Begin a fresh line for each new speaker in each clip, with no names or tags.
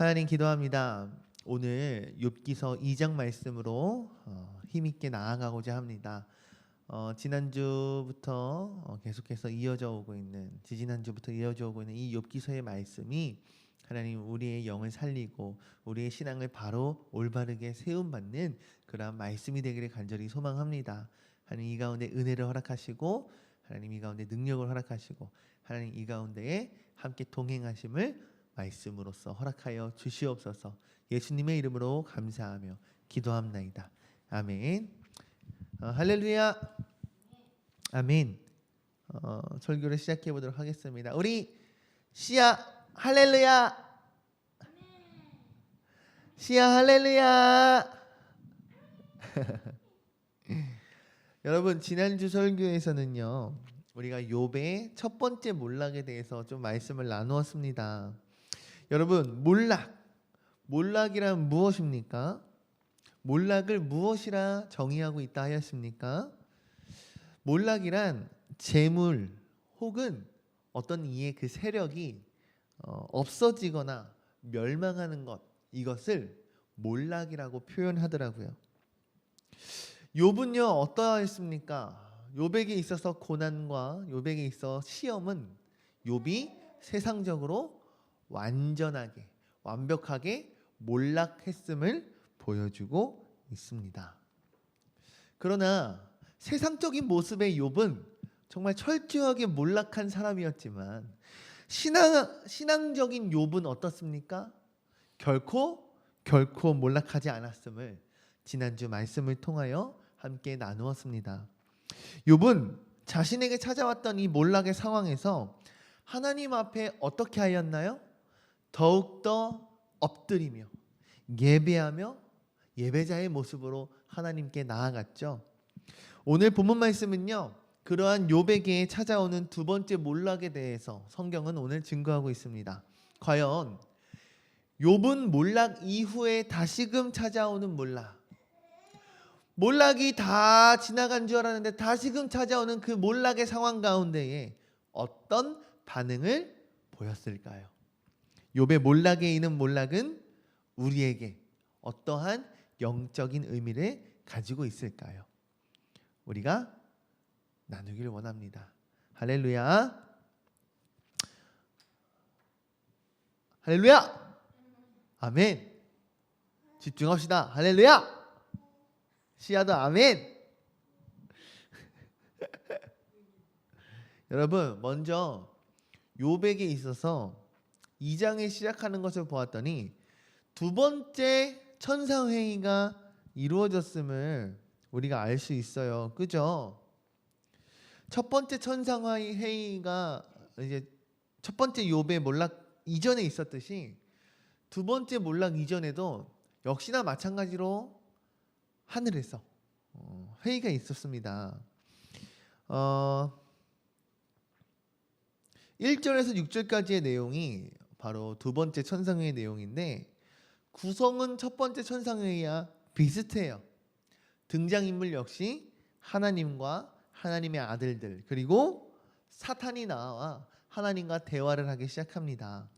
하나님 기도합니다. 오늘 욥기서 2장 말씀으로 힘있게 나아가고자 합니다. 지난주부터 계속해서 이어져 오고 있는 지지난주부터 이어져 오고 있는 이 욥기서의 말씀이 하나님 우리의 영을 살리고 우리의 신앙을 바로 올바르게 세움받는 그러한 말씀이 되기를 간절히 소망합니다. 하나님 이 가운데 은혜를 허락하시고 하나님 이 가운데 능력을 허락하시고 하나님 이 가운데에 함께 동행하심을 말씀으로써 허락하여 주시옵소서. 예수님의 이름으로 감사하며 기도합나이다. 아멘. 할렐루야. 아멘. 설교를 시작해 보도록 하겠습니다. 우리 시야 할렐루야. 시야 할렐루야. 여러분 지난주 설교에서는요 우리가 욥의 첫 번째 몰락에 대해서 좀 말씀을 나누었습니다. 여러분 몰락이란 무엇입니까? 몰락을 무엇이라 정의하고 있다 하였습니까? 몰락이란 재물 혹은 어떤 이의 그 세력이 없어지거나 멸망하는 것, 이것을 몰락이라고 표현하더라고요. 욥은요 어떠했습니까? 욥에게 있어서 고난과 욥에게 있어 시험은 욥이 세상적으로 완전하게 완벽하게 몰락했음을 보여주고 있습니다. 그러나 세상적인 모습의 욥은 정말 철저하게 몰락한 사람이었지만 신앙적인 욥은 어떻습니까? 결코 몰락하지 않았음을 지난주 말씀을 통하여 함께 나누었습니다. 욥은 자신에게 찾아왔던 이 몰락의 상황에서 하나님 앞에 어떻게 하였나요? 더욱더 엎드리며 예배하며 예배자의 모습으로 하나님께 나아갔죠. 오늘 본문 말씀은요 그러한 욥에게 찾아오는 두 번째 몰락에 대해서 성경은 오늘 증거하고 있습니다. 과연 욥은 몰락 이후에 다시금 찾아오는 몰락이 다 지나간 줄 알았는데 다시금 찾아오는 그 몰락의 상황 가운데에 어떤 반응을 보였을까요? 욥의 몰락에 있는 몰락은 우리에게 어떠한 영적인 의미를 가지고 있을까요? 우리가 나누기를 원합니다. 할렐루야. 할렐루야. 아멘. 집중합시다. 할렐루야. 시야도 아멘. 여러분 먼저 욥에게 있어서 2장에 시작하는 것을 보았더니 두 번째 천상회의가 이루어졌음을 우리가 알 수 있어요. 그죠? 첫 번째 천상회의가 이제 첫 번째 욥의 몰락 이전에 있었듯이 두 번째 몰락 이전에도 역시나 마찬가지로 하늘에서 회의가 있었습니다. 1절에서 6절까지의 내용이 바로 두 번째 천상회의 내용인데 구성은 첫 번째 천상회의와 비슷해요. 등장인물 역시 하나님과 하나님의 아들들 그리고 사탄이 나와 하나님과 대화를 하기 시작합니다.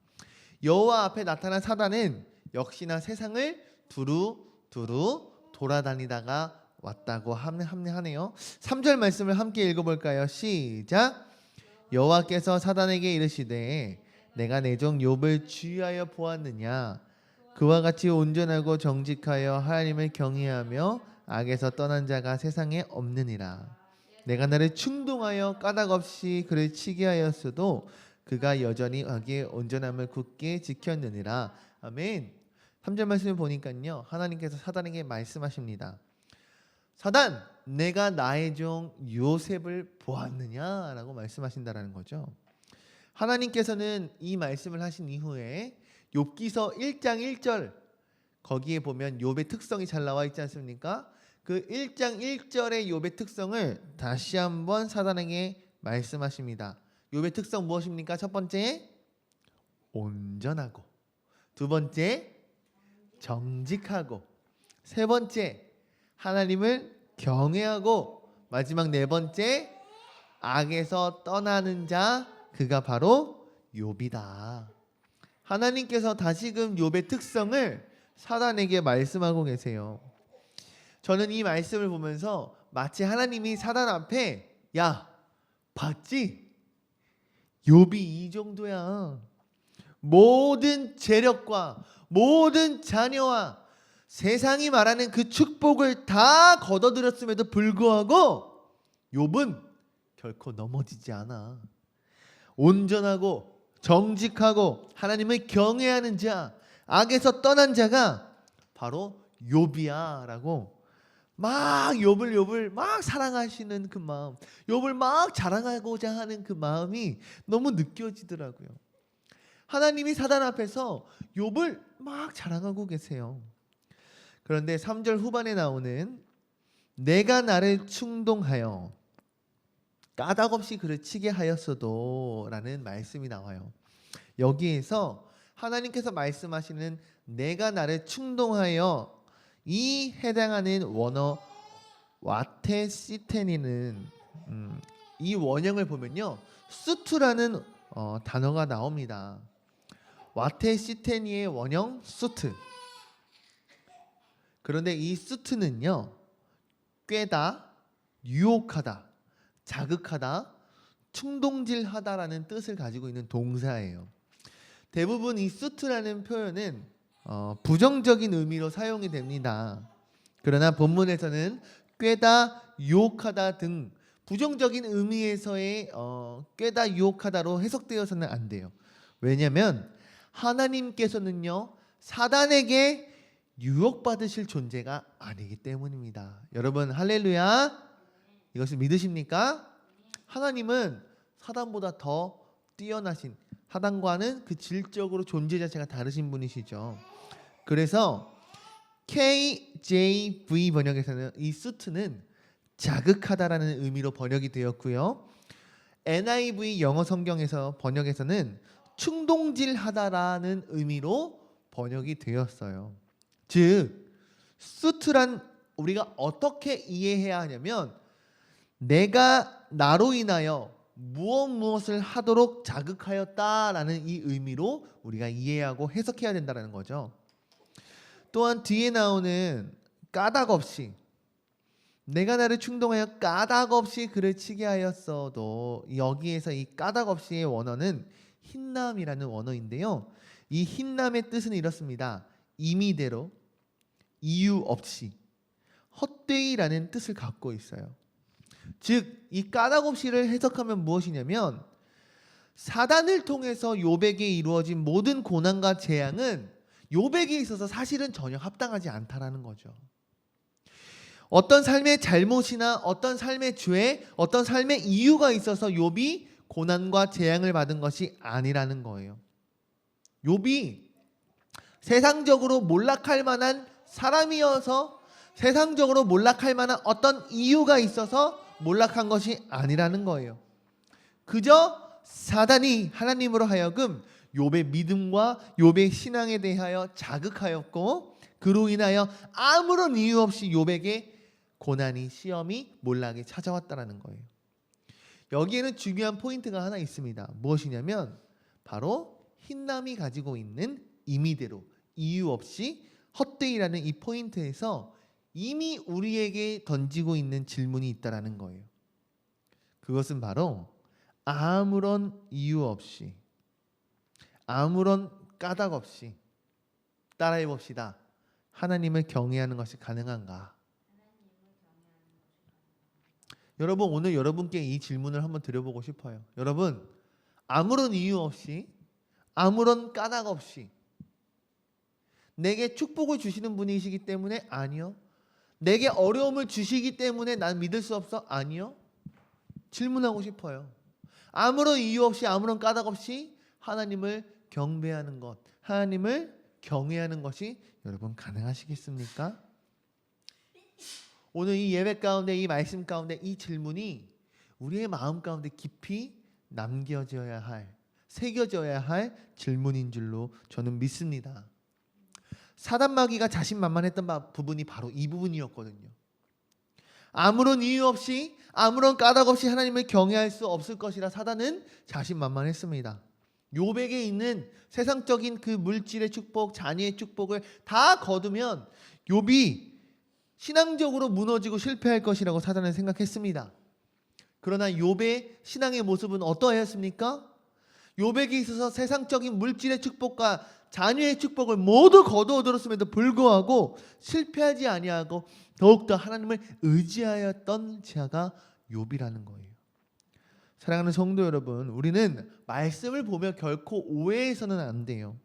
여호와 앞에 나타난 사단은 역시나 세상을 두루두루 돌아다니다가 왔다고 하네요. 3절 말씀을 함께 읽어볼까요? 시작. 여호와께서 사단에게 이르시되 내가 내 종 욥을 주의하여 보았느냐? 그와 같이 온전하고 정직하여 하나님을 경외하며 악에서 떠난 자가 세상에 없느니라. 내가 나를 충동하여 까닭없이 그를 치게 하였어도 그가 여전히 악의 온전함을 굳게 지켰느니라. 아멘. 3절 말씀을 보니까요 하나님께서 사단에게 말씀하십니다. 사단, 내가 나의 종 요셉을 보았느냐라고 말씀하신다라는 거죠. 하나님께서는 이 말씀을 하신 이후에 욥기서 1장 1절 거기에 보면 욥의 특성이 잘 나와 있지 않습니까? 그 1장 1절의 욥의 특성을 다시 한번 사단에게 말씀하십니다. 욥의 특성 무엇입니까? 첫 번째, 온전하고, 두 번째, 정직하고, 세 번째, 하나님을 경외하고, 마지막 네 번째, 악에서 떠나는 자, 그가 바로 욥이다. 하나님께서 다시금 욥의 특성을 사단에게 말씀하고 계세요. 저는 이 말씀을 보면서 마치 하나님이 사단 앞에 야, 봤지? 욥이 이 정도야. 모든 재력과 모든 자녀와 세상이 말하는 그 축복을 다 거둬들였음에도 불구하고 욥은 결코 넘어지지 않아. 온전하고 정직하고 하나님을 경외하는 자, 악에서 떠난 자가 바로 욥이야 라고 막 욥을 막 사랑하시는 그 마음, 욥을 막 자랑하고자 하는 그 마음이 너무 느껴지더라고요. 하나님이 사단 앞에서 욥을 막 자랑하고 계세요. 그런데 3절 후반에 나오는 내가 나를 충동하여 까닭없이 그를 치게 하였어도 라는 말씀이 나와요. 여기에서 하나님께서 말씀하시는 내가 나를 충동하여 이 해당하는 원어 와테시테니는 이 원형을 보면요 수트라는 단어가 나옵니다. 와테시테니의 원형 수트. 그런데 이 수트는요 꿰다, 유혹하다, 자극하다, 충동질하다라는 뜻을 가지고 있는 동사예요. 대부분 이 수트라는 표현은 부정적인 의미로 사용이 됩니다. 그러나 본문에서는 꿰다, 유혹하다 등 부정적인 의미에서의 꿰다, 유혹하다로 해석되어서는 안 돼요. 왜냐하면 하나님께서는요 사단에게 유혹받으실 존재가 아니기 때문입니다. 여러분 할렐루야. 이것을 믿으십니까? 하나님은 사단보다 더 뛰어나신, 사단과는 그 질적으로 존재 자체가 다르신 분이시죠. 그래서 KJV 번역에서는 이 수트는 자극하다라는 의미로 번역이 되었고요. NIV 영어 성경에서 번역에서는 충동질하다라는 의미로 번역이 되었어요. 즉 수트란 우리가 어떻게 이해해야 하냐면 내가 나로 인하여 무엇을 하도록 자극하였다라는 이 의미로 우리가 이해하고 해석해야 된다는 거죠. 또한 뒤에 나오는 까닭없이 내가 나를 충동하여 까닭없이 그를 치게 하였어도 여기에서 이 까닭없이의 원어는 흰남이라는 원어인데요. 이 흰남의 뜻은 이렇습니다. 임의대로, 이유 없이, 헛되이라는 뜻을 갖고 있어요. 즉, 이 까닭없이를 해석하면 무엇이냐면 사단을 통해서 욥에게 이루어진 모든 고난과 재앙은 욥에게 있어서 사실은 전혀 합당하지 않다라는 거죠. 어떤 삶의 잘못이나 어떤 삶의 죄, 어떤 삶의 이유가 있어서 욥이 고난과 재앙을 받은 것이 아니라는 거예요. 욥이 세상적으로 몰락할 만한 사람이어서 세상적으로 몰락할 만한 어떤 이유가 있어서 몰락한 것이 아니라는 거예요. 그저 사단이 하나님으로 하여금 욥의 믿음과 욥의 신앙에 대하여 자극하였고 그로 인하여 아무런 이유 없이 욥에게 고난이 시험이 몰락이 찾아왔다는 거예요. 여기에는 중요한 포인트가 하나 있습니다. 무엇이냐면 바로 흰남이 가지고 있는 임의대로 이유 없이 헛되이라는 이 포인트에서 이미 우리에게 던지고 있는 질문이 있다라는 거예요. 그것은 바로 아무런 이유 없이 아무런 까닭 없이 따라해 봅시다. 하나님을 경외하는 것이 가능한가? 여러분 오늘 여러분께 이 질문을 한번 드려보고 싶어요. 여러분 아무런 이유 없이 아무런 까닭 없이 내게 축복을 주시는 분이시기 때문에 아니요. 내게 어려움을 주시기 때문에 난 믿을 수 없어? 아니요. 질문하고 싶어요. 아무런 이유 없이 아무런 까닭 없이 하나님을 경배하는 것, 하나님을 경외하는 것이 여러분 가능하시겠습니까? 오늘 이 예배 가운데 이 말씀 가운데 이 질문이 우리의 마음 가운데 깊이 남겨져야 할, 새겨져야 할 질문인 줄로 저는 믿습니다. 사단마귀가 자신만만했던 부분이 바로 이 부분이었거든요. 아무런 이유 없이 아무런 까닭 없이 하나님을 경외할 수 없을 것이라 사단은 자신만만했습니다. 욥에게 있는 세상적인 그 물질의 축복, 자녀의 축복을 다 거두면 욥이 신앙적으로 무너지고 실패할 것이라고 사단은 생각했습니다. 그러나 욥의 신앙의 모습은 어떠하였습니까? 욥에게 있어서 세상적인 물질의 축복과 자녀의 축복을 모두 거두어 들었음에도 불구하고 실패하지 아니하고 더욱더 하나님을 의지하였던 자가 욥이라는 거예요. 사랑하는 성도 여러분, 우리는 말씀을 보며 결코 오해해서는 안 돼요.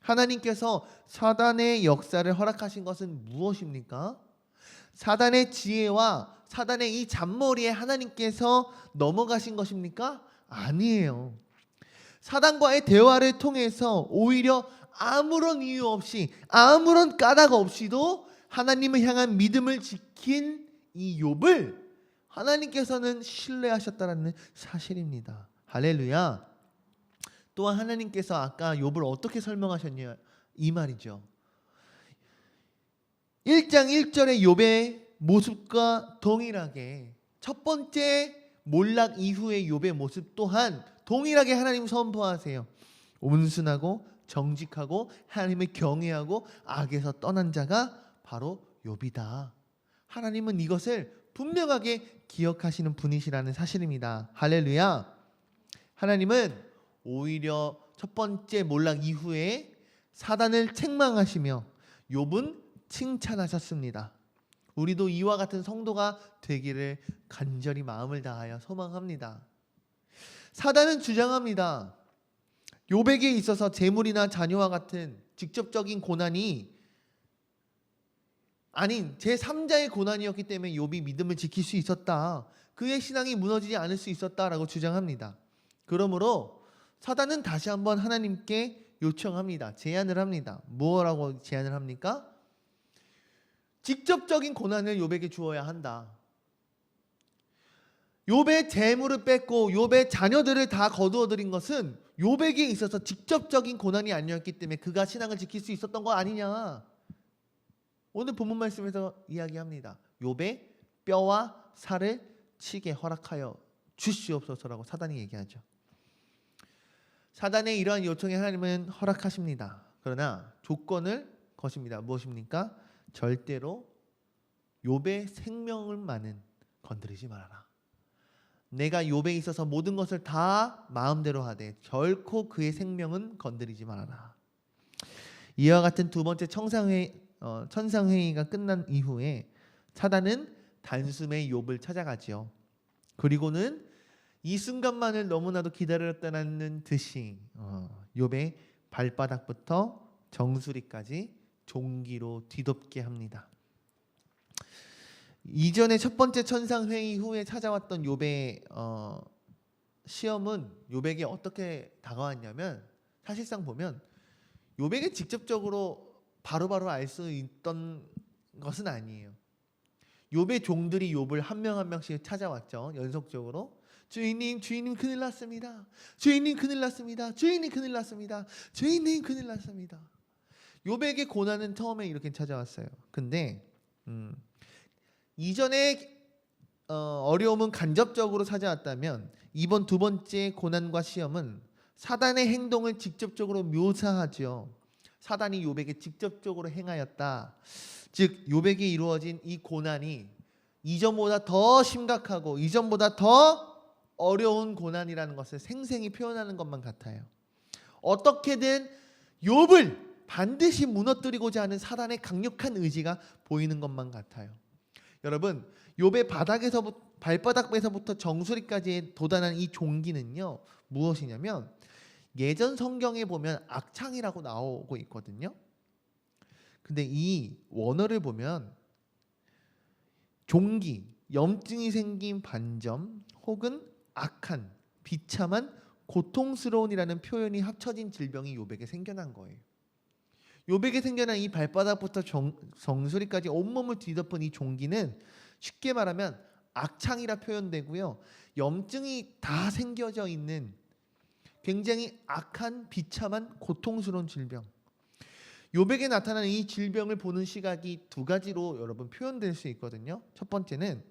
하나님께서 사단의 역사를 허락하신 것은 무엇입니까? 사단의 지혜와 사단의 이 잔머리에 하나님께서 넘어가신 것입니까? 아니에요. 사단과의 대화를 통해서 오히려 아무런 이유 없이, 아무런 까닭 없이도 하나님을 향한 믿음을 지킨 이 욥을 하나님께서는 신뢰하셨다는 사실입니다. 할렐루야. 또한 하나님께서 아까 욥을 어떻게 설명하셨냐 이 말이죠. 1장 1절의 욥의 모습과 동일하게 첫 번째 몰락 이후의 욥의 모습 또한 동일하게 하나님 선포하세요. 온순하고 정직하고 하나님을 경외하고 악에서 떠난 자가 바로 욥이다. 하나님은 이것을 분명하게 기억하시는 분이시라는 사실입니다. 할렐루야. 하나님은 오히려 첫 번째 몰락 이후에 사단을 책망하시며 욥은 칭찬하셨습니다. 우리도 이와 같은 성도가 되기를 간절히 마음을 다하여 소망합니다. 사단은 주장합니다. 욥에게 있어서 재물이나 자녀와 같은 직접적인 고난이 아닌 제3자의 고난이었기 때문에 욥이 믿음을 지킬 수 있었다. 그의 신앙이 무너지지 않을 수 있었다라고 주장합니다. 그러므로 사단은 다시 한번 하나님께 요청합니다. 제안을 합니다. 뭐라고 제안을 합니까? 직접적인 고난을 욥에게 주어야 한다. 욥의 재물을 뺏고 욥의 자녀들을 다 거두어들인 것은 욥에게 있어서 직접적인 고난이 아니었기 때문에 그가 신앙을 지킬 수 있었던 거 아니냐. 오늘 본문 말씀에서 이야기합니다. 욥의 뼈와 살을 치게 허락하여 주시옵소서라고 사단이 얘기하죠. 사단의 이러한 요청에 하나님은 허락하십니다. 그러나 조건을 거십니다. 무엇입니까? 절대로 욥의 생명을만은 건드리지 말아라. 내가 욥에 있어서 모든 것을 다 마음대로 하되 결코 그의 생명은 건드리지 말아라. 이와 같은 두 번째 천상회의가 끝난 이후에 사단은 단숨에 욥을 찾아가지요. 그리고는 이 순간만을 너무나도 기다렸다는 듯이 욥의 발바닥부터 정수리까지 종기로 뒤덮게 합니다. 이전에 첫 번째 천상회의 후에 찾아왔던 욥의 시험은 욥에게 어떻게 다가왔냐면 사실상 보면 욥에게 직접적으로 바로바로 알 수 있던 것은 아니에요. 욥의 종들이 욥을 한 명 한 명씩 찾아왔죠. 연속적으로. 주인님 큰일 났습니다. 주인님 큰일 났습니다. 주인님 큰일 났습니다. 주인님 큰일 났습니다. 욥에게 고난은 처음에 이렇게 찾아왔어요. 근데 이전에 어려움은 간접적으로 찾아왔다면 이번 두 번째 고난과 시험은 사단의 행동을 직접적으로 묘사하죠. 사단이 욥에게 직접적으로 행하였다. 즉 욥에게 이루어진 이 고난이 이전보다 더 심각하고 이전보다 더 어려운 고난이라는 것을 생생히 표현하는 것만 같아요. 어떻게든 욥을 반드시 무너뜨리고자 하는 사단의 강력한 의지가 보이는 것만 같아요. 여러분, 욥의 발바닥에서부터 정수리까지 도달한 이 종기는요, 무엇이냐면 예전 성경에 보면 악창이라고 나오고 있거든요. 근데 이 원어를 보면 종기, 염증이 생긴 반점 혹은 악한, 비참한, 고통스러운이라는 표현이 합쳐진 질병이 욥에게 생겨난 거예요. 욥에게 생겨난 이 발바닥부터 정수리까지 온몸을 뒤덮은 이 종기는 쉽게 말하면 악창이라 표현되고요. 염증이 다 생겨져 있는 굉장히 악한, 비참한, 고통스러운 질병. 욥에게 나타나는 이 질병을 보는 시각이 두 가지로 여러분 표현될 수 있거든요. 첫 번째는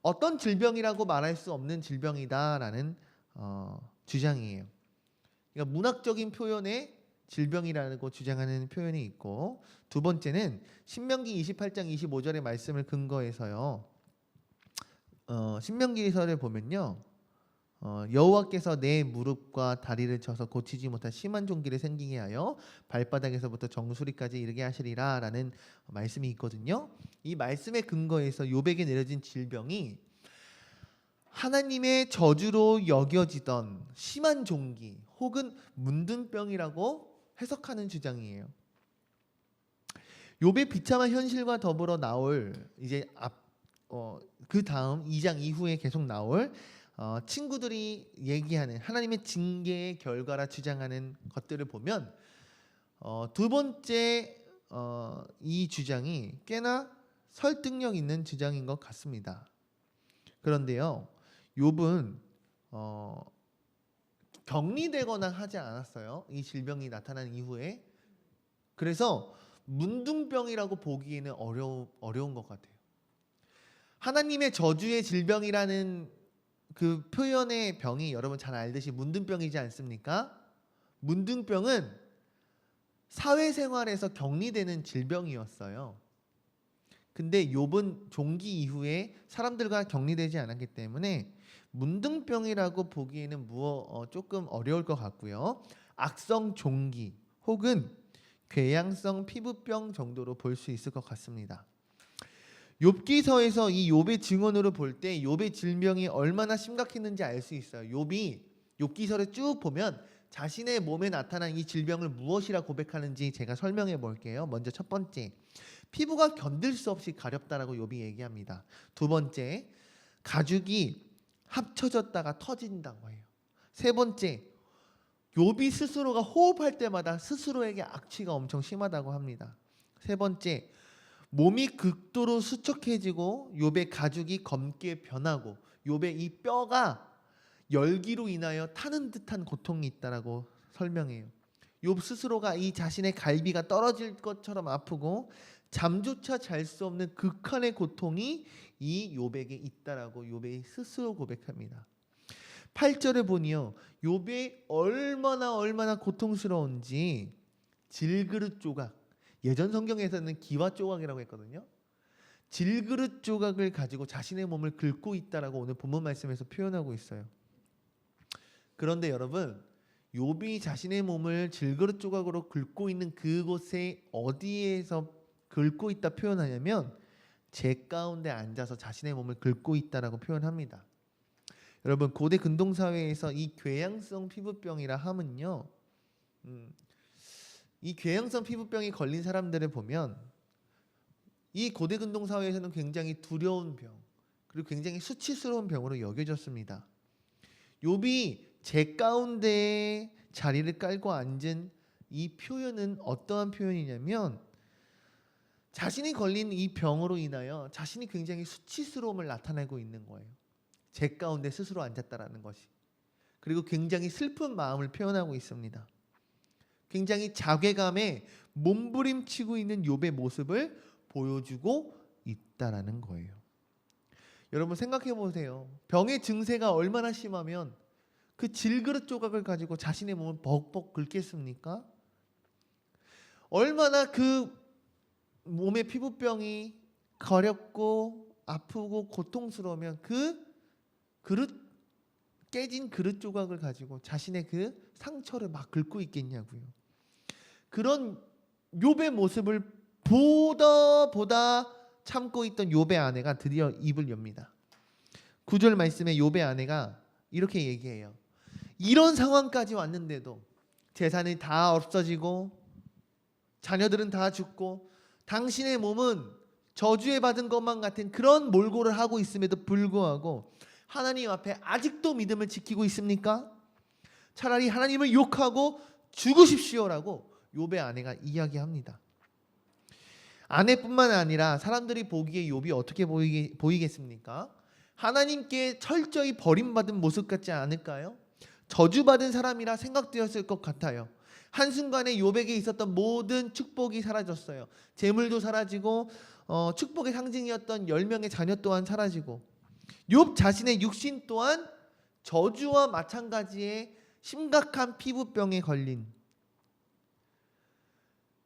어떤 질병이라고 말할 수 없는 질병이다라는 주장이에요. 그러니까 문학적인 표현의 질병이라고 주장하는 표현이 있고, 두 번째는 신명기 28장 25절의 말씀을 근거해서요. 신명기서를 보면요. 여호와께서 내 무릎과 다리를 쳐서 고치지 못한 심한 종기를 생기게 하여 발바닥에서부터 정수리까지 이르게 하시리라 라는 말씀이 있거든요. 이 말씀에 근거해서 욥에게 내려진 질병이 하나님의 저주로 여겨지던 심한 종기 혹은 문둥병이라고 해석하는 주장이에요. 욥의 비참한 현실과 더불어 나올 이제 그 다음 2장 이후에 계속 나올 친구들이 얘기하는 하나님의 징계의 결과라 주장하는 것들을 보면 두 번째 이 주장이 꽤나 설득력 있는 주장인 것 같습니다. 그런데요, 욥은 격리되거나 하지 않았어요. 이 질병이 나타난 이후에. 그래서 문둥병이라고 보기에는 어려운 것 같아요. 하나님의 저주의 질병이라는 그 표현의 병이 여러분 잘 알듯이 문둥병이지 않습니까? 문둥병은 사회생활에서 격리되는 질병이었어요. 근데 욥은 종기 이후에 사람들과 격리되지 않았기 때문에 문둥병이라고 보기에는 조금 어려울 것 같고요. 악성 종기 혹은 궤양성 피부병 정도로 볼 수 있을 것 같습니다. 욥기서에서 이 욥의 증언으로 볼 때 욥의 질병이 얼마나 심각했는지 알 수 있어요. 욥이 욥기서를 쭉 보면 자신의 몸에 나타난 이 질병을 무엇이라 고백하는지 제가 설명해 볼게요. 먼저 첫 번째, 피부가 견딜 수 없이 가렵다라고 욥이 얘기합니다. 두 번째, 가죽이 합쳐졌다가 터진다고 해요. 세 번째, 욥이 스스로가 호흡할 때마다 스스로에게 악취가 엄청 심하다고 합니다. 세 번째, 몸이 극도로 수척해지고 욥의 가죽이 검게 변하고 욥의 이 뼈가 열기로 인하여 타는 듯한 고통이 있다라고 설명해요. 욥 스스로가 이 자신의 갈비가 떨어질 것처럼 아프고 잠조차 잘 수 없는 극한의 고통이 이 욥에게 있다라고 욥이 스스로 고백합니다. 8절을 보니요, 욥이 얼마나 고통스러운지 질그릇 조각, 예전 성경에서는 기와 조각이라고 했거든요. 질그릇 조각을 가지고 자신의 몸을 긁고 있다라고 오늘 본문 말씀에서 표현하고 있어요. 그런데 여러분, 욥이 자신의 몸을 질그릇 조각으로 긁고 있는 그곳에 어디에서 긁고 있다 표현하냐면 재 가운데 앉아서 자신의 몸을 긁고 있다라고 표현합니다. 여러분, 고대 근동 사회에서 이 궤양성 피부병이라 함은요, 이 궤양성 피부병이 걸린 사람들을 보면 이 고대 근동 사회에서는 굉장히 두려운 병, 그리고 굉장히 수치스러운 병으로 여겨졌습니다. 욥이 재 가운데에 자리를 깔고 앉은 이 표현은 어떠한 표현이냐면 자신이 걸린 이 병으로 인하여 자신이 굉장히 수치스러움을 나타내고 있는 거예요. 재 가운데 스스로 앉았다라는 것이. 그리고 굉장히 슬픈 마음을 표현하고 있습니다. 굉장히 자괴감에 몸부림치고 있는 욥의 모습을 보여주고 있다라는 거예요. 여러분 생각해 보세요. 병의 증세가 얼마나 심하면 그 질그릇 조각을 가지고 자신의 몸을 벅벅 긁겠습니까? 얼마나 그 몸의 피부병이 가렵고 아프고 고통스러우면 그 깨진 그릇 조각을 가지고 자신의 그 상처를 막 긁고 있겠냐고요. 그런 욥의 모습을 보다 참고 있던 욥의 아내가 드디어 입을 엽니다. 9절 말씀에 욥의 아내가 이렇게 얘기해요. 이런 상황까지 왔는데도 재산이 다 없어지고 자녀들은 다 죽고 당신의 몸은 저주에 받은 것만 같은 그런 몰골을 하고 있음에도 불구하고 하나님 앞에 아직도 믿음을 지키고 있습니까? 차라리 하나님을 욕하고 죽으십시오라고 욥의 아내가 이야기합니다. 아내뿐만 아니라 사람들이 보기에 욥이 어떻게 보이겠습니까? 하나님께 철저히 버림받은 모습 같지 않을까요? 저주받은 사람이라 생각되었을 것 같아요. 한순간에 욥에게 있었던 모든 축복이 사라졌어요. 재물도 사라지고 축복의 상징이었던 10명의 자녀 또한 사라지고 욥 자신의 육신 또한 저주와 마찬가지의 심각한 피부병에 걸린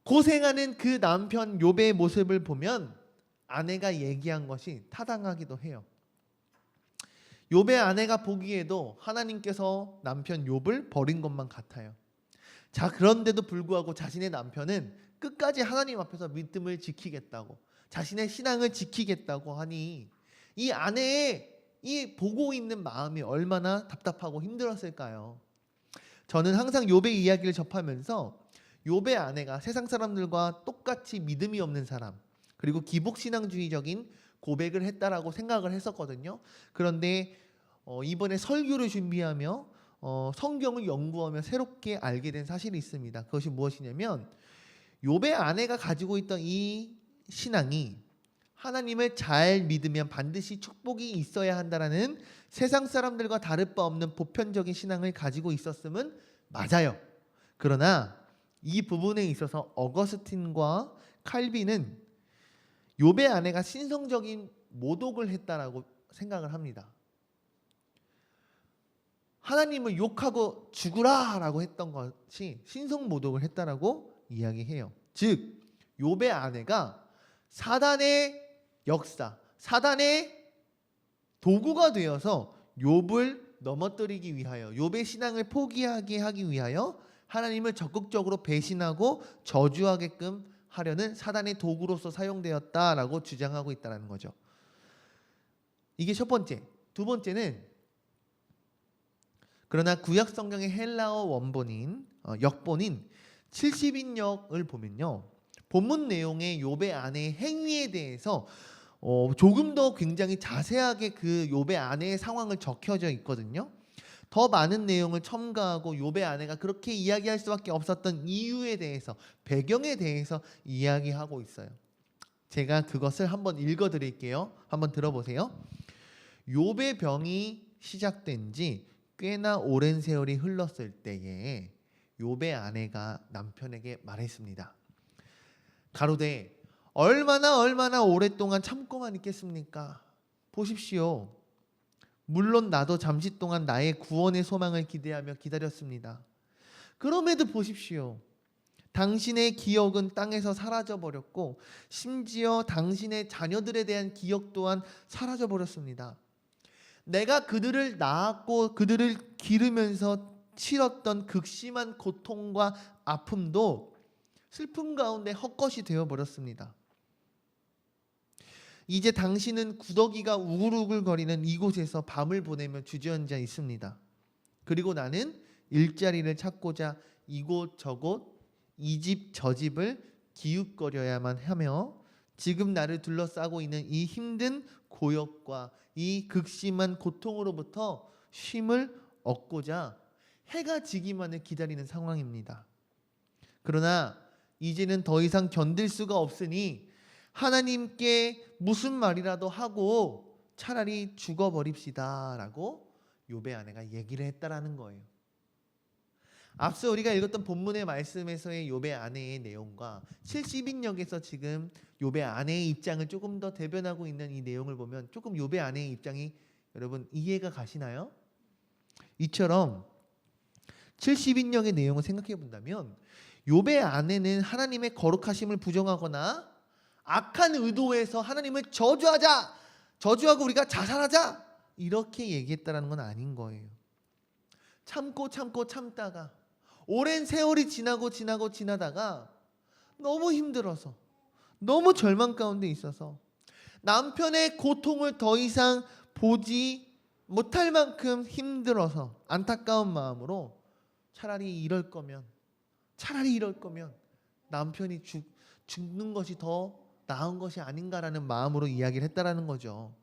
고생하는 그 남편 욥의 모습을 보면 아내가 얘기한 것이 타당하기도 해요. 욥의 아내가 보기에도 하나님께서 남편 욥을 버린 것만 같아요. 자, 그런데도 불구하고 자신의 남편은 끝까지 하나님 앞에서 믿음을 지키겠다고, 자신의 신앙을 지키겠다고 하니 이 아내의 이 보고 있는 마음이 얼마나 답답하고 힘들었을까요? 저는 항상 욥의 이야기를 접하면서 욥의 아내가 세상 사람들과 똑같이 믿음이 없는 사람, 그리고 기복신앙주의적인 고백을 했다라고 생각을 했었거든요. 그런데 이번에 설교를 준비하며 성경을 연구하며 새롭게 알게 된 사실이 있습니다. 그것이 무엇이냐면 욥의 아내가 가지고 있던 이 신앙이 하나님을 잘 믿으면 반드시 축복이 있어야 한다라는 세상 사람들과 다를 바 없는 보편적인 신앙을 가지고 있었음은 맞아요. 그러나 이 부분에 있어서 어거스틴과 칼빈은 욥의 아내가 신성적인 모독을 했다라고 생각을 합니다. 하나님을 욕하고 죽으라라고 했던 것이 신성 모독을 했다라고 이야기해요. 즉 욥의 아내가 사단의 역사, 사단의 도구가 되어서 욥을 넘어뜨리기 위하여, 욥의 신앙을 포기하게 하기 위하여 하나님을 적극적으로 배신하고 저주하게끔 하려는 사단의 도구로서 사용되었다라고 주장하고 있다는 거죠. 이게 첫 번째. 두 번째는 그러나 구약 성경의 헬라어 원본인 역본인 70인역을 보면요, 본문 내용의 욥의 아내의 행위에 대해서 조금 더 굉장히 자세하게 그 욥의 아내의 상황을 적혀져 있거든요. 더 많은 내용을 첨가하고 욥의 아내가 그렇게 이야기할 수밖에 없었던 이유에 대해서, 배경에 대해서 이야기하고 있어요. 제가 그것을 한번 읽어드릴게요. 한번 들어보세요. 욥의 병이 시작된 지 꽤나 오랜 세월이 흘렀을 때에 욥의 아내가 남편에게 말했습니다. 가로되 얼마나 오랫동안 참고만 있겠습니까? 보십시오. 물론 나도 잠시 동안 나의 구원의 소망을 기대하며 기다렸습니다. 그럼에도 보십시오. 당신의 기억은 땅에서 사라져 버렸고 심지어 당신의 자녀들에 대한 기억 또한 사라져 버렸습니다. 내가 그들을 낳았고 그들을 기르면서 치렀던 극심한 고통과 아픔도 슬픔 가운데 헛것이 되어버렸습니다. 이제 당신은 구더기가 우글우글거리는 이곳에서 밤을 보내며 주저앉아 있습니다. 그리고 나는 일자리를 찾고자 이곳 저곳 이 집 저 집을 기웃거려야만 하며 지금 나를 둘러싸고 있는 이 힘든 고역과 이 극심한 고통으로부터 쉼을 얻고자 해가 지기만을 기다리는 상황입니다. 그러나 이제는 더 이상 견딜 수가 없으니 하나님께 무슨 말이라도 하고 차라리 죽어버립시다 라고 욥의 아내가 얘기를 했다라는 거예요. 앞서 우리가 읽었던 본문의 말씀에서의 욥의 아내의 내용과 70인역에서 지금 욥의 아내의 입장을 조금 더 대변하고 있는 이 내용을 보면 조금 욥의 아내의 입장이 여러분 이해가 가시나요? 이처럼 70인역의 내용을 생각해 본다면 욥의 아내는 하나님의 거룩하심을 부정하거나 악한 의도에서 하나님을 저주하고 우리가 자살하자 이렇게 얘기했다라는 건 아닌 거예요. 참다가 오랜 세월이 지나다가 너무 힘들어서 너무 절망 가운데 있어서 남편의 고통을 더 이상 보지 못할 만큼 힘들어서 안타까운 마음으로 차라리 이럴 거면 남편이 죽는 것이 더 나은 것이 아닌가라는 마음으로 이야기를 했다라는 거죠.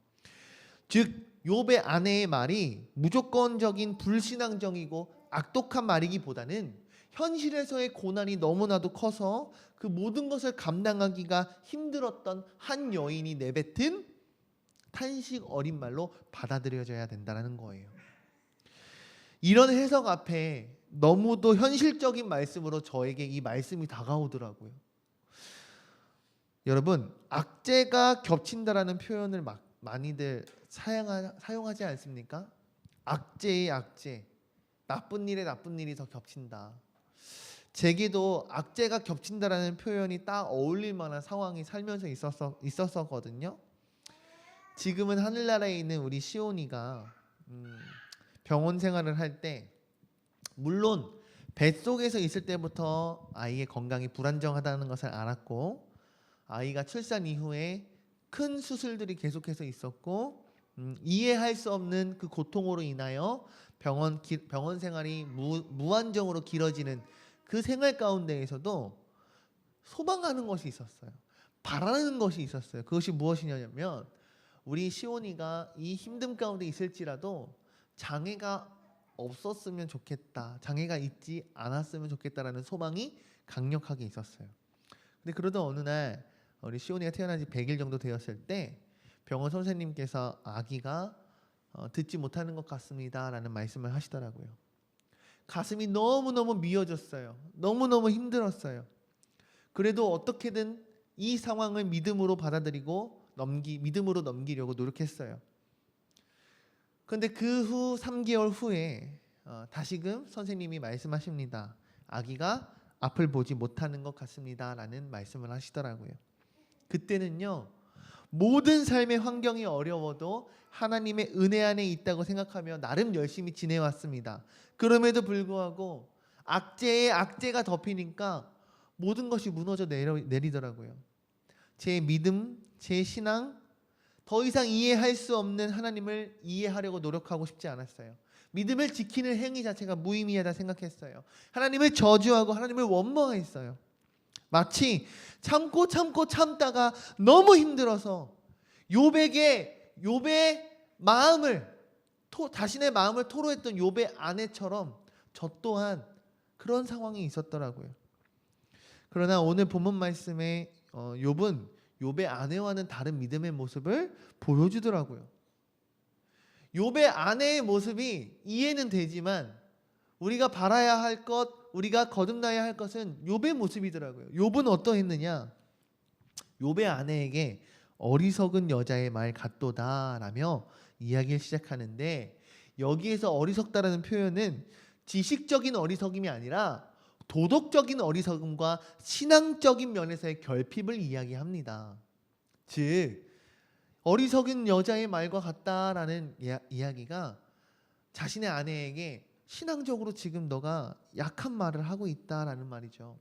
즉 욥의 아내의 말이 무조건적인 불신앙적이고 악독한 말이기보다는 현실에서의 고난이 너무나도 커서 그 모든 것을 감당하기가 힘들었던 한 여인이 내뱉은 탄식 어린 말로 받아들여져야 된다는 거예요. 이런 해석 앞에 너무도 현실적인 말씀으로 저에게 이 말씀이 다가오더라고요. 여러분, 악재가 겹친다라는 표현을 많이들 사용하지 않습니까? 악재의 악재. 나쁜 일에 나쁜 일이 더 겹친다. 제게도 악재가 겹친다라는 표현이 딱 어울릴 만한 상황이 살면서 있었었거든요. 지금은 하늘나라에 있는 우리 시온이가 병원 생활을 할 때, 물론 뱃속에서 있을 때부터 아이의 건강이 불안정하다는 것을 알았고, 아이가 출산 이후에 큰 수술들이 계속해서 있었고, 이해할 수 없는 그 고통으로 인하여 병원 생활이 무한정으로 길어지는 그 생활 가운데에서도 소망하는 것이 있었어요. 바라는 것이 있었어요. 그것이 무엇이냐면, 우리 시온이가 이 힘듦 가운데 있을지라도 장애가 없었으면 좋겠다, 장애가 있지 않았으면 좋겠다라는 소망이 강력하게 있었어요. 근데 그러던 어느 날 우리 시온이가 태어난 지 100일 정도 되었을 때 병원 선생님께서 아기가 듣지 못하는 것 같습니다 라는 말씀을 하시더라고요. 가슴이 너무너무 미어졌어요. 너무너무 힘들었어요. 그래도 어떻게든 이 상황을 믿음으로 받아들이고 믿음으로 넘기려고 노력했어요. 그런데 그 후 3개월 후에 다시금 선생님이 말씀하십니다. 아기가 앞을 보지 못하는 것 같습니다 라는 말씀을 하시더라고요. 그때는요, 모든 삶의 환경이 어려워도 하나님의 은혜 안에 있다고 생각하며 나름 열심히 지내왔습니다. 그럼에도 불구하고 악재에 악재가 덮이니까 모든 것이 무너져 내리더라고요. 제 믿음, 제 신앙, 더 이상 이해할 수 없는 하나님을 이해하려고 노력하고 싶지 않았어요. 믿음을 지키는 행위 자체가 무의미하다 생각했어요. 하나님을 저주하고 하나님을 원망했어요. 마치 참다가 너무 힘들어서 욥의 마음을 자신의 마음을 토로했던 욥의 아내처럼 저 또한 그런 상황이 있었더라고요. 그러나 오늘 본문 말씀에 욥은 욥의 아내와는 다른 믿음의 모습을 보여주더라고요. 욥의 아내의 모습이 이해는 되지만 우리가 바라야 할 것, 우리가 거듭나야 할 것은 욥의 모습이더라고요. 욥은 어떠했느냐? 욥의 아내에게 어리석은 여자의 말 같도다라며 이야기를 시작하는데, 여기에서 어리석다라는 표현은 지식적인 어리석임이 아니라 도덕적인 어리석음과 신앙적인 면에서의 결핍을 이야기합니다. 즉 어리석은 여자의 말과 같다라는 이야기가 자신의 아내에게 신앙적으로 지금 너가 약한 말을 하고 있다라는 말이죠.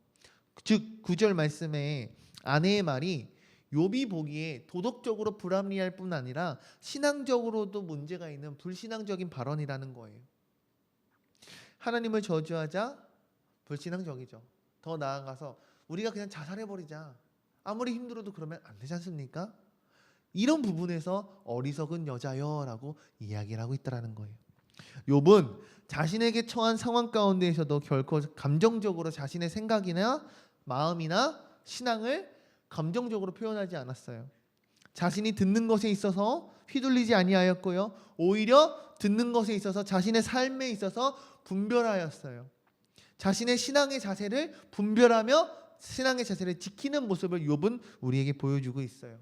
즉 9절 말씀에 아내의 말이 욥이 보기에 도덕적으로 불합리할 뿐 아니라 신앙적으로도 문제가 있는 불신앙적인 발언이라는 거예요. 하나님을 저주하자 불신앙적이죠. 더 나아가서 우리가 그냥 자살해버리자, 아무리 힘들어도 그러면 안 되지 않습니까? 이런 부분에서 어리석은 여자여 라고 이야기를 하고 있다는 거예요. 욥은 자신에게 처한 상황 가운데에서도 결코 감정적으로 자신의 생각이나 마음이나 신앙을 감정적으로 표현하지 않았어요. 자신이 듣는 것에 있어서 휘둘리지 아니하였고요, 오히려 듣는 것에 있어서 자신의 삶에 있어서 분별하였어요. 자신의 신앙의 자세를 분별하며 신앙의 자세를 지키는 모습을 욥은 우리에게 보여주고 있어요.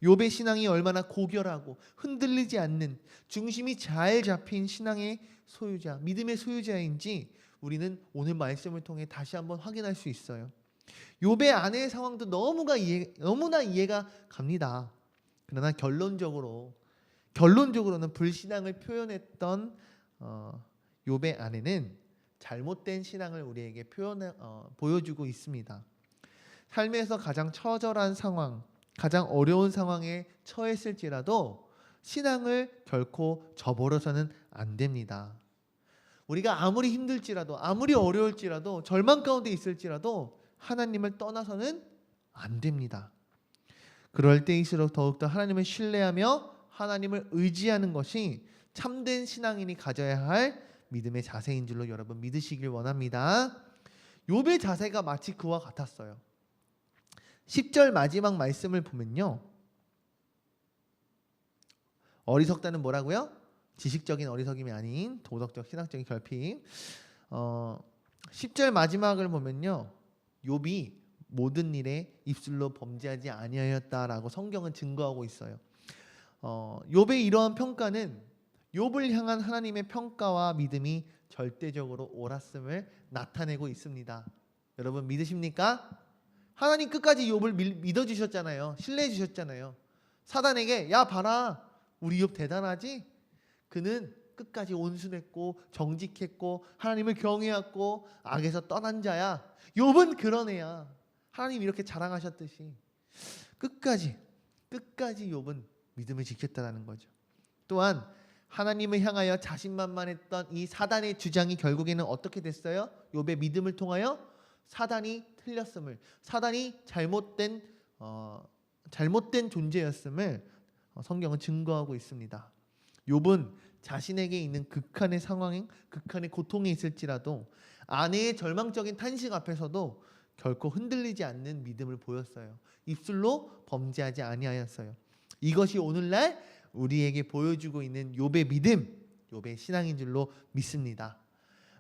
욥의 신앙이 얼마나 고결하고 흔들리지 않는, 중심이 잘 잡힌 신앙의 소유자, 믿음의 소유자인지 우리는 오늘 말씀을 통해 다시 한번 확인할 수 있어요. 욥의 아내의 상황도 너무나 이해가 갑니다. 그러나 결론적으로는 불신앙을 표현했던 욥의 아내는 잘못된 신앙을 우리에게 보여주고 있습니다. 삶에서 가장 처절한 상황, 가장 어려운 상황에 처했을지라도 신앙을 결코 저버려서는 안 됩니다. 우리가 아무리 힘들지라도, 아무리 어려울지라도, 절망 가운데 있을지라도 하나님을 떠나서는 안 됩니다. 그럴 때일수록 더욱더 하나님을 신뢰하며 하나님을 의지하는 것이 참된 신앙인이 가져야 할 믿음의 자세인 줄로 여러분 믿으시길 원합니다. 욥의 자세가 마치 그와 같았어요. 10절 마지막 말씀을 보면요, 어리석다는 뭐라고요? 지식적인 어리석임이 아닌 도덕적 신앙적인 결핍. 10절 마지막을 보면요, 욥이 모든 일에 입술로 범죄하지 아니하였다라고 성경은 증거하고 있어요. 욥의 이러한 평가는 욥을 향한 하나님의 평가와 믿음이 절대적으로 옳았음을 나타내고 있습니다. 여러분 믿으십니까? 하나님 끝까지 욥을 믿어주셨잖아요. 신뢰해 주셨잖아요. 사단에게 야 봐라 우리 욥 대단하지? 그는 끝까지 온순했고 정직했고 하나님을 경외했고 악에서 떠난 자야. 욥은 그런 애야. 하나님 이렇게 자랑하셨듯이 끝까지 욥은 믿음을 지켰다는 거죠. 또한 하나님을 향하여 자신만만했던 이 사단의 주장이 결국에는 어떻게 됐어요? 욥의 믿음을 통하여 사단이 틀렸음을, 사단이 잘못된 존재였음을 성경은 증거하고 있습니다. 욥은 자신에게 있는 극한의 상황, 극한의 고통에 있을지라도 아내의 절망적인 탄식 앞에서도 결코 흔들리지 않는 믿음을 보였어요. 입술로 범죄하지 아니하였어요. 이것이 오늘날 우리에게 보여주고 있는 욥의 믿음, 욥의 신앙인 줄로 믿습니다.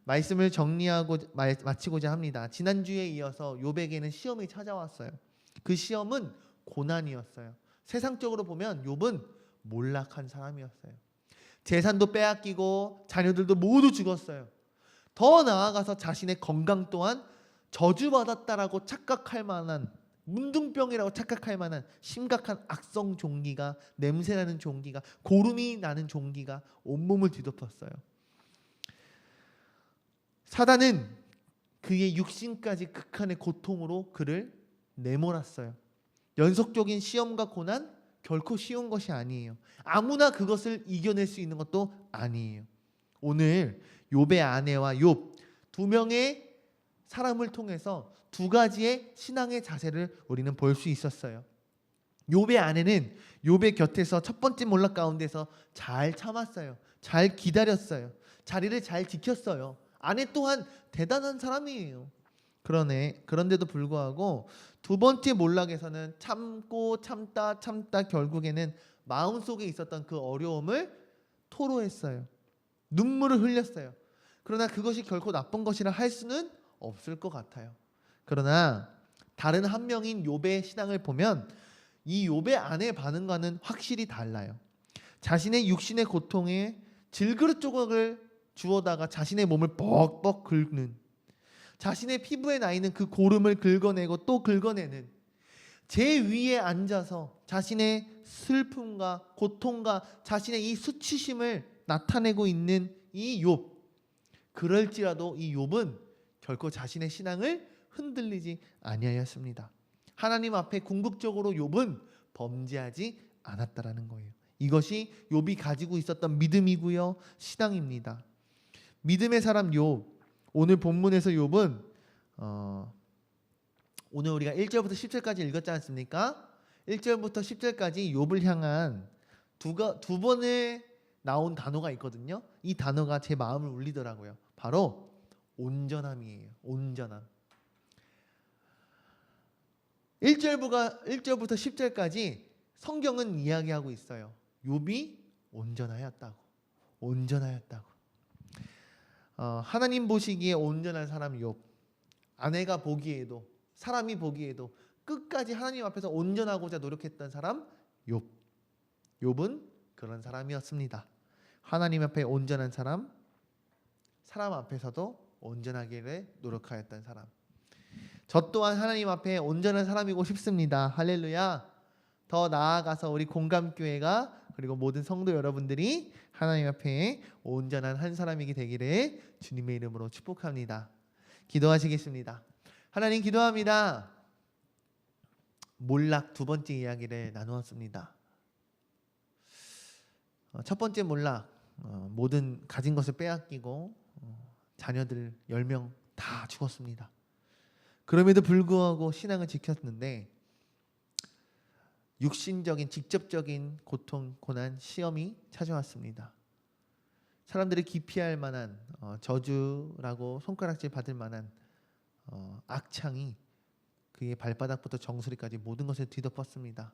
말씀을 정리하고 마치고자 합니다. 지난주에 이어서 욥에게는 시험이 찾아왔어요. 그 시험은 고난이었어요. 세상적으로 보면 욥은 몰락한 사람이었어요. 재산도 빼앗기고 자녀들도 모두 죽었어요. 더 나아가서 자신의 건강 또한 저주받았다라고 착각할 만한, 문둥병이라고 착각할 만한 심각한 악성 종기가, 냄새나는 종기가, 고름이 나는 종기가 온몸을 뒤덮었어요. 사단은 그의 육신까지 극한의 고통으로 그를 내몰았어요. 연속적인 시험과 고난 결코 쉬운 것이 아니에요. 아무나 그것을 이겨낼 수 있는 것도 아니에요. 오늘 욥의 아내와 욥 두 명의 사람을 통해서 두 가지의 신앙의 자세를 우리는 볼 수 있었어요. 욥의 아내는 욥의 곁에서 첫 번째 몰락 가운데서 잘 참았어요. 잘 기다렸어요. 자리를 잘 지켰어요. 아내 또한 대단한 사람이에요. 그런데도 불구하고 두 번째 몰락에서는 참고 참다 결국에는 마음속에 있었던 그 어려움을 토로했어요. 눈물을 흘렸어요. 그러나 그것이 결코 나쁜 것이라 할 수는 없을 것 같아요. 그러나 다른 한 명인 욥의 신앙을 보면 이 욥의 아내의 반응과는 확실히 달라요. 자신의 육신의 고통에 질그릇 조각을 주워다가 자신의 몸을 뻑뻑 긁는, 자신의 피부에 나 있는 그 고름을 긁어내고 또 긁어내는, 제 위에 앉아서 자신의 슬픔과 고통과 자신의 이 수치심을 나타내고 있는 이 욥. 그럴지라도 이 욥은 결코 자신의 신앙을 흔들리지 아니하였습니다. 하나님 앞에 궁극적으로 욥은 범죄하지 않았다라는 거예요. 이것이 욥이 가지고 있었던 믿음이고요, 신앙입니다. 믿음의 사람 욥. 오늘 본문에서 욥은 오늘 우리가 1절부터 10절까지 읽었지 않습니까? 1절부터 10절까지 욥을 향한 두 번의 나온 단어가 있거든요. 이 단어가 제 마음을 울리더라고요. 바로 온전함이에요. 온전함. 1절부터 10절까지 성경은 이야기하고 있어요. 욥이 온전하였다고. 하나님 보시기에 온전한 사람 욥. 아내가 보기에도, 사람이 보기에도 끝까지 하나님 앞에서 온전하고자 노력했던 사람 욥. 욥은 그런 사람이었습니다. 하나님 앞에 온전한 사람 앞에서도 온전하기를 노력하였던 사람. 저 또한 하나님 앞에 온전한 사람이고 싶습니다. 할렐루야. 더 나아가서 우리 공감교회가 그리고 모든 성도 여러분들이 하나님 앞에 온전한 한 사람이게 되기를 주님의 이름으로 축복합니다. 기도하시겠습니다. 하나님 기도합니다. 몰락 두 번째 이야기를 나누었습니다. 첫 번째 몰락, 모든 가진 것을 빼앗기고 자녀들 10명 다 죽었습니다. 그럼에도 불구하고 신앙을 지켰는데 육신적인 직접적인 고통, 고난, 시험이 찾아왔습니다. 사람들이 기피할 만한 저주라고 손가락질 받을 만한 악창이 그의 발바닥부터 정수리까지 모든 것을 뒤덮었습니다.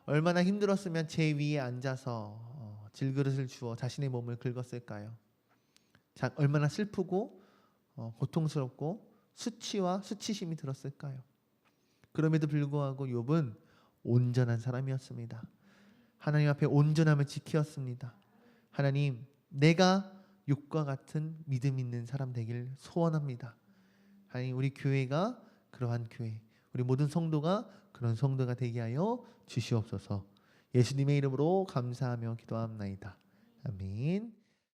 얼마나 힘들었으면 제 위에 앉아서 질그릇을 주워 자신의 몸을 긁었을까요? 얼마나 슬프고 고통스럽고 수치와 수치심이 들었을까요? 그럼에도 불구하고 욥은 온전한 사람이었습니다. 하나님 앞에 온전함을 지켰습니다. 하나님, 내가 육과 같은 믿음 있는 사람 되길 소원합니다. 하나님, 우리 교회가 그러한 교회, 우리 모든 성도가 그런 성도가 되게 하여 주시옵소서. 예수님의 이름으로 감사하며 기도합나이다. 아멘.